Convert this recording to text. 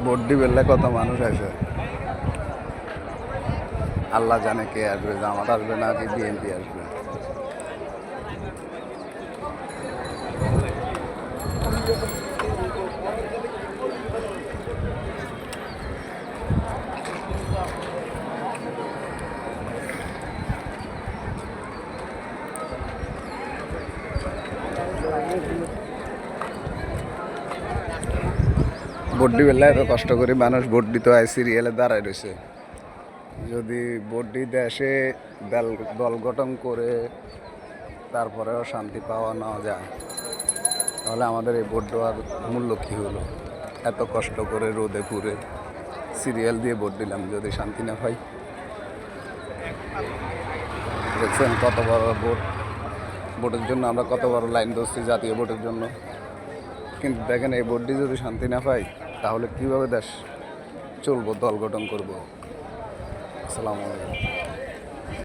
বড্ডি বেললে কত মানুষ আছে, আল্লাহ জানে কে আসবে, জামাত আসবে না কি বিএনপি আসবে। বড্ডি বেলা এত কষ্ট করে মানুষ ভোট দিতে হয়, সিরিয়ালে দাঁড়ায় রয়েছে। যদি ভোট দিতে এসে দল গঠন করে তারপরেও শান্তি পাওয়া না যায়, তাহলে আমাদের এই ভোট দেওয়ার মূল্য কী হলো? এত কষ্ট করে রোদে পুড়ে সিরিয়াল দিয়ে ভোট দিলাম, যদি শান্তি না পাই। দেখছেন কত বড় ভোট, ভোটের জন্য আমরা কত বড় লাইন ধরছি জাতীয় ভোটের জন্য, কিন্তু দেখেন এই ভোটটি যদি শান্তি না পাই তাহলে কীভাবে দেশ চলবো, দল গঠন করবো। আসসালামু আলাইকুম।